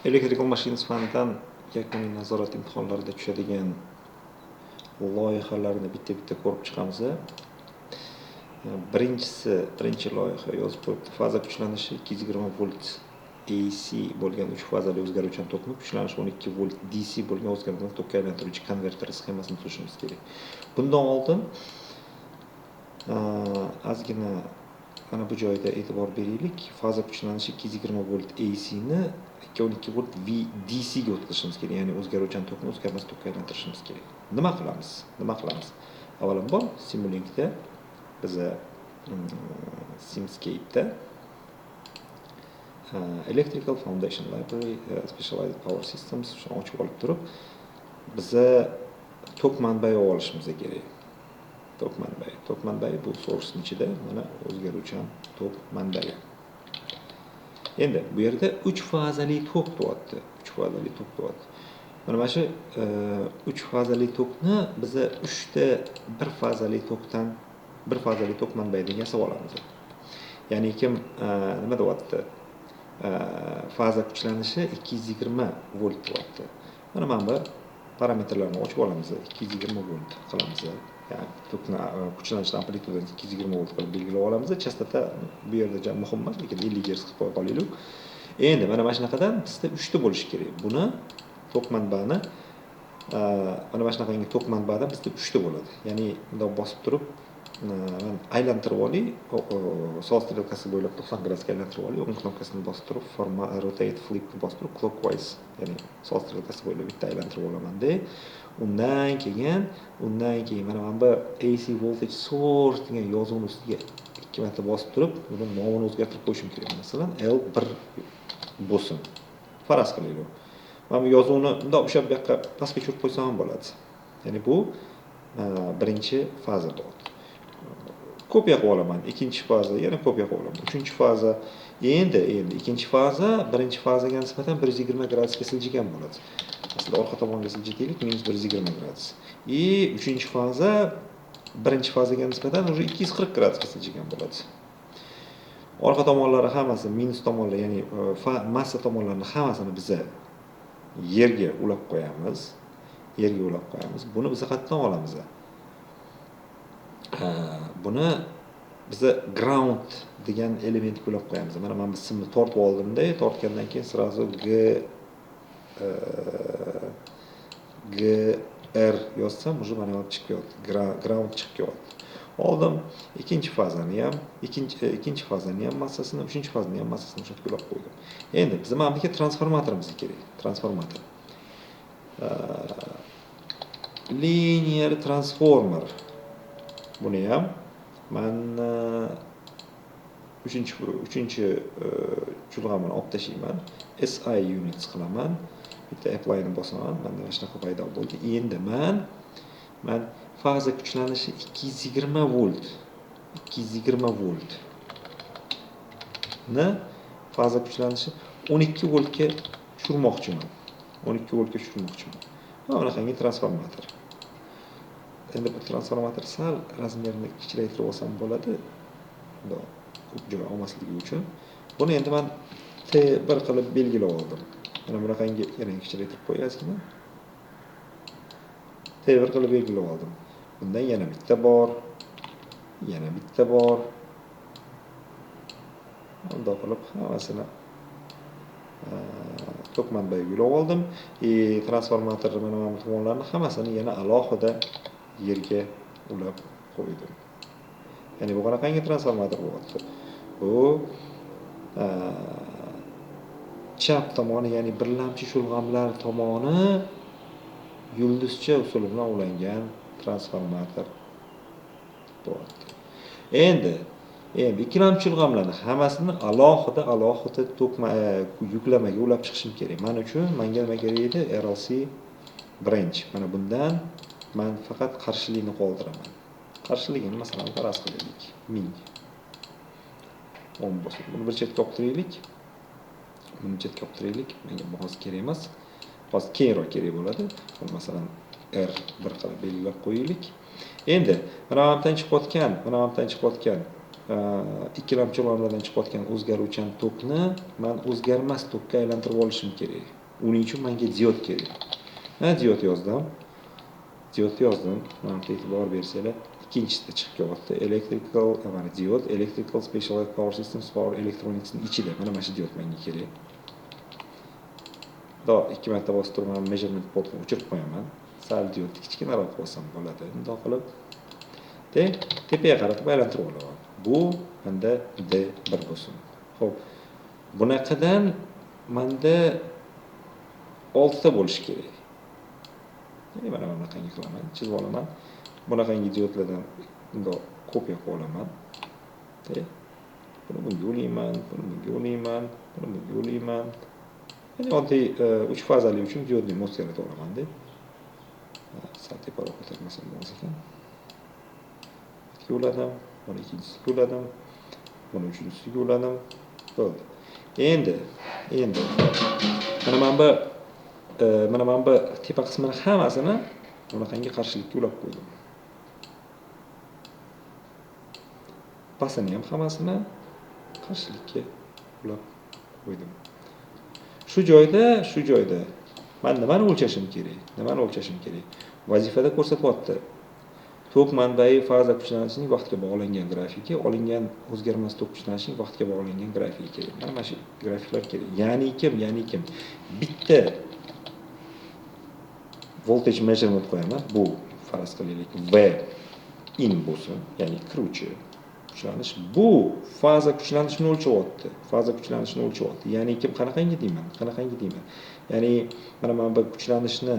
Electrical Machines fanidan yakuniy nazorat imtihonlarida tushadigan loyihalarni bitta-bitta ko'rib chiqamiz. Birinchi loyiha yozib qo'yibdi. Faza kuchlanishi 220 volt AC bo'lgan 3 fazali o'zgaruvchan tokni kuchlanishi 12 volt DC bo'lgan o'zgaruvchan tokka aylantiruvchi konverter sxemasini tuzishimiz kerak. Bundan oldin ozgina ana bu joyda e'tibor beraylik. Faza kuchlanishi 220 volt AC ni 12 volt DC ga o'tkazishimiz kerak. Ya'ni o'zgaruvchan tokni o'zgarmas tokka aylantirishimiz kerak. Nima qilamiz? Avvalambor Simulink-da biz Simscape-da Electrical Foundation Library Specialized Power Systems shuni ochib olib turib, biza tok manbai olishimiz kerak. Tok manbai bu source ichida mana o'zgaruvchan tok manbai. Endi bu yerda 3 fazali tok tuyapti. Mana shu 3 fazali tokni biz 3 ta bir fazali tokdan bir fazali tok manbai degan savol olamiz. Ya'ni kim nima deyapti? Faza kuchlanishi 220 volt tuyapti. Mana bu parametrlarni ochib olamiz. 220 volt qilamiz. Ya'ni tokni kuchlanish amplitudasini 220 volt qilib belgilab olamiz. Chastota bu yerda muhim emas, lekin 50 Hz qilib qo'yib qolaylik. Endi mana shunaqadan bizda 3 ta bo'lishi kerak. Buni tok manbani mana shunaqangi tok manbada bizda 3 ta bo'ladi. Ya'ni bundoq bosib turib aylantirib oling, sol strelkasi bo'ylab 90 gradusga aylantirib oling, o'ng knopkasini bosib turib, rotate flip ni bosib turib, clockwise, ya'ni sol strelkasi bo'ylab bitta aylantirib olaman-da. Undan keyin mana bu AC voltage source degan yozuvni ustiga 2 marta bosib turib, buni nomini o'zgartirib qo'yishim kerak. Masalan, L1 bo'lsin. Faraz qilaylik. Mana bu yozuvni bundoq o'sha bu yoqqa pastga tushirib qo'ysam ham bo'ladi. Ya'ni bu birinchi faza bo'ldi. Kopiya qilib olaman. Ikkinchi faza yana kopiya qilib olaman. Uchinchi faza endi ikkinchi faza birinchi fazaga nisbatan 120 gradusga siljigan bo'ladi. Aslida orqa tomonga siljitaylik -120 gradus. Uchinchi faza birinchi fazaga nisbatan уже 240 gradusga siljigan bo'ladi. Orqa tomonlari hammasi minus tomonlar, ya'ni massa tomonlarini hammasini biz yerga ulab qo'yamiz. Buni biz qayerdan olamiz? Buni biz ground degan element ulab qo'yamiz. Mana men bu simni tortib oldimda, tortgandan keyin sразу GR yozsam, уже mana bu chiqib ketdi. Ground chiqib ketdi. Oldim ikkinchi fazani ham massasini, uchinchi fazani ham massasini o'sha ulab qo'ydim. Endi biz mana bunga transformatorimiz kerak. Transformator. Linear transformer. Buni ham men uchinchi chulg'amini olib tashlayman. SI units qilaman. Bitta apply ni bosaman. Menda shunaqa paydo bo'ldi. Endi men faza kuchlanishi 220 volt. Faza kuchlanishi 12 voltga tushirmoqchiman. Mana bunaqangi transformator. Endi bu transformator sal razmerini kichraytirib olsam bo'ladi. Bundoq ko'p joy olmasligi uchun. Buni endi men T1 qilib belgilab oldim. Mana bunaqangi yana kichraytirib qo'yasizmi? T1 qilib belgilab oldim. Bundan yana bitta bor. Bundoq qilib hammasini tok manbaiga ulab oldim. Transformator mana bu tomonlarni hammasini yana alohida yerga ulab qo'ydim. Ya'ni bu qanaqangi transformator bo'lyapti? Bu chap tomoni, ya'ni birlamchi shulg'amlar tomoni yulduzcha usul bilan ulangan transformator bo'lyapti. Endi ikkilamchi shulg'amlarni hammasini alohida yuklamaga ulab chiqishim kerak. Men uchun menga nima kerak edi? RLC branch. Mana bundan men faqat qarshilikni qoldiraman. Qarshiligini masalan faraz qilaylik. 1000 ohm bo'lsin. Buni bir chetga olib turaylik. Menga bu hozir kerak emas. Hozir keyinroq kerak bo'ladi. Buni masalan R1 qilib belgilab qo'yaylik. Endi mana bu hamdan chiqayotgan ikkilamchilardan chiqayotgan o'zgaruvchan tokni men o'zgarmas tokka aylantirib olishim kerak. Uning uchun menga diod kerak. Diod yozdim. Diod yozdim. Mana bu e'tibor bersanglar, ikkinchisida chiqib kelyapti. Electrical, mana diod, electrical specialized power systems for electronics ning ichida. Mana shu diod menga kerak. 2 marta bosib turib measurement portni o'chirib qo'yaman. Sal diodni kichkinaroq bossam bo'ladi. Bunday qilib tepaga qaratib aylantirib olaman. Bu menda D1 bo'lsin. Xo'p, bunaqadan menda 6 ta bo'lishi kerak. Ya'ni mana bunaqangi qilaman, chizib olaman. Bunaqangi diodlardan bunday kopiya qilib olaman. Buni bunga ulayman, buni bunga ulayman, buni bunga ulayman. Ya'ni oddiy 3 fazali uchun diodni mos yaratib olaman-da. Sal teparoq ko'tarmasam bo'lmas ekan. Uladim, buni ikkinchisiga uladim, buni uchinchisiga uladim. Bo'ldi. Endi mana bu tepa qismini hammasini bunaqangi qarshilikka ulab qo'ydim. Pastini ham hammasini qarshilikka ulab qo'ydim. Shu joyda men nimani o'lchashim kerak? Vazifada ko'rsatyapti. Tok manbai faza kuchlanishining vaqtga bog'langan grafiki, olingan o'zgarmas tok kuchlanishining vaqtga bog'langan grafiki kerak. Mana shu grafiklar kerak. Ya'ni kim? Bitta voltage measurement qo'yaman. Bu faraz qilaylik V in bo'lsin, ya'ni kiruvchi kuchlanish. Bu faza kuchlanishini o'lchyapti. Ya'ni qanaqangi deyman? Ya'ni mana bu kuchlanishni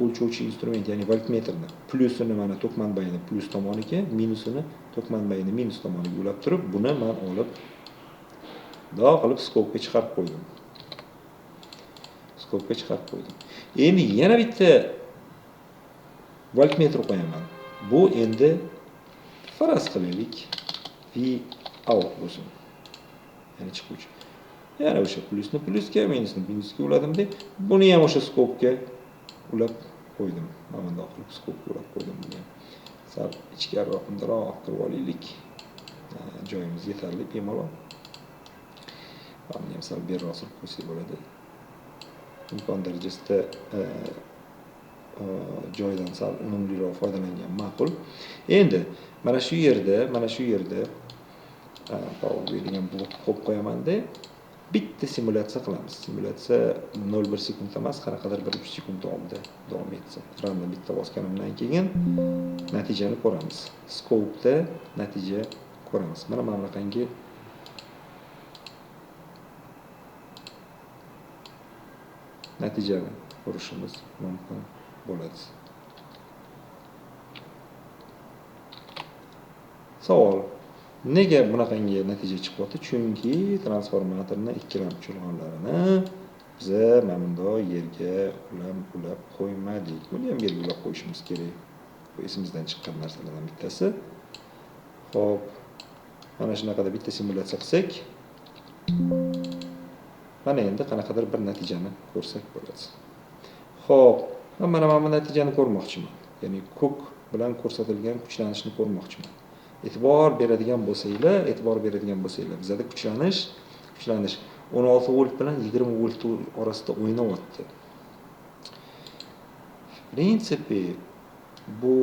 o'lchovchi instrument, ya'ni voltmetrni plyusini mana tok manbayini plyus tomoniga, minusini tok manbayini minus tomoniga ulab turib, buni men olib qilib skopga chiqarib qo'ydim. Endi yana bitta voltmetr qo'yaman. Bu endi faraz qilaylik V out bo'lsin. Ya'ni chiquvchi. Yana o'sha plyusni plyusga, minusni minusga uladim-da, buni ham o'sha skopga ulab qo'ydim. Mana bunday qilib skopga ulab qo'ydim buni. Sal ichkariroq undaroq qilib olaylik. Joyimiz yetarli bemalol. Buni ham sal beriroq surib qo'ysak bo'ladi. Imkon darajasida joydan sal unumliroq foydalangan ma'qul. Endi mana shu yerda power degan blok qo'yib qo'yaman-da. Bitta simulyatsiya qilamiz. Simulyatsiya 0,1 sekund emas, qanaqadir 1,5 sekund davomida davom etsin. Ranni bitta bosganimdan keyin natijani ko'ramiz. Scope'da natija ko'ramiz. Mana bunaqangi natijani ko'rishimiz mumkin bo'ladi. Savol: nega bunaqangi natija chiqyapti? Chunki transformatorning ikkilamchi urg'onlarini biz mana bunday yerga ulab qo'ymadik. Buni ham yerga ulab qo'yishimiz kerak. Bu esimizdan chiqqan narsalardan bittasi. Xo'p, mana shunaqada bitta simulyatsiya qilsak, mana endi qanaqadir bir natijani ko'rsak bo'ladi. Xo'p, mana bu natijani ko'rmoqchiman. Ya'ni ko'k bilan ko'rsatilgan kuchlanishni ko'rmoqchiman. E'tibor beradigan bo'lsanglar, bizda kuchlanish 16 volt bilan 20 volt orasida o'ynayapti. Prinsipi bu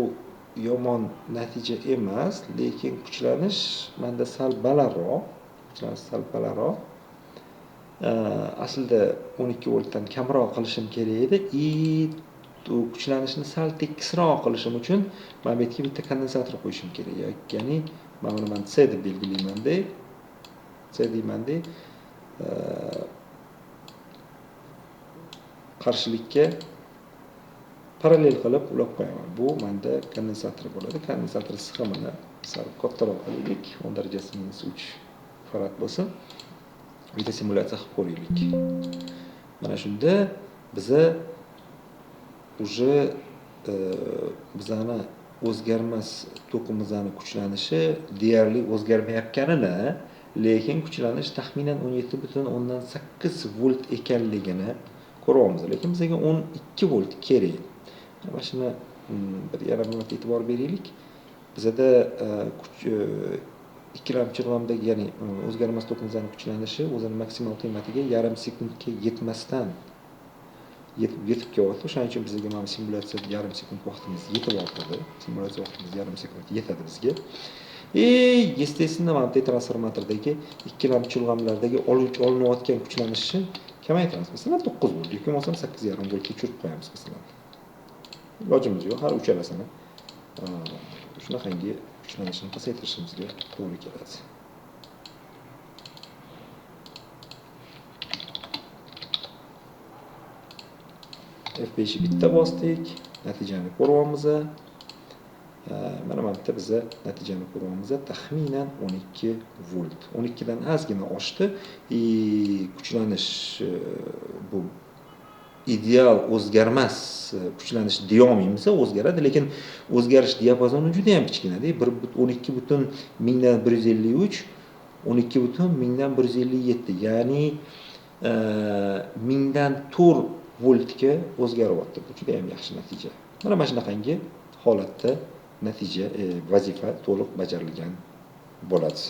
yomon natija emas, lekin kuchlanish menda sal balandroq. Aslida 12 voltdan kamroq qilishim kerak edi. Kuchlanishni sal tekisroq qilishim uchun men bu yerga bitta kondensator qo'yishim kerak. Ya'ni men C deb belgilayman-da. C deyman-da. Qarshilikka parallel qilib ulab qo'yaman. Bu menda kondensator bo'ladi. Kondensator sig'imini sal kattaroq qilaylik. 10 darajasi -3 farad bo'lsin. Bitta simulyatsiya qilib ko'raylik. Mana shunda biza bizani o'zgarmas tokimizning kuchlanishi deyarli o'zgarmayotganini, lekin kuchlanish taxminan 17,8 volt ekanligini ko'ryapmiz. Lekin bizga 12 volt kerak. Mana shuni yana bir marta e'tibor beraylik. bizada ikkilamchi g'amdagi, ya'ni o'zgarmas tokimizning kuchlanishi o'zining maksimal qiymatiga yarim sekundga yetmasdan yetib kelyapti. O'shaning uchun bizga mana simulyatsiya yarim sekund vaqtimiz yetib ortadi. Simulyatsiya vaqtimiz yarim sekund yetadi bizga. Естественно, mana bu transformatordagi ikkilamchi chulg'amlardagi olinayotgan kuchlanishni kamaytiramiz. Masalan, 9 volt yoki bo'lmasa 8,5 voltga tushirib qo'yamiz masalan. Ilojimiz yo'q, har uchalasini shunaqangi kuchlanishni pasaytirishimizga to'g'ri keladi. F5 bitta bosdik, natijani ko'ryapmiz. Mana bu yerda biz natijani ko'ryapmiz. Taxminan 12 volt. 12 dan ozgina oshdi. Kuchlanish bu ideal o'zgarmas kuchlanish deya olmaymiz, o'zgaradi, lekin o'zgarish diapazoni juda ham kichkinada. 12,153, 12,157, ya'ni 1000dan 4 voltga o'zgaryapti. Bu juda ham yaxshi natija. Mana shunaqangi holatda natija, vazifa to'liq bajarilgan bo'ladi.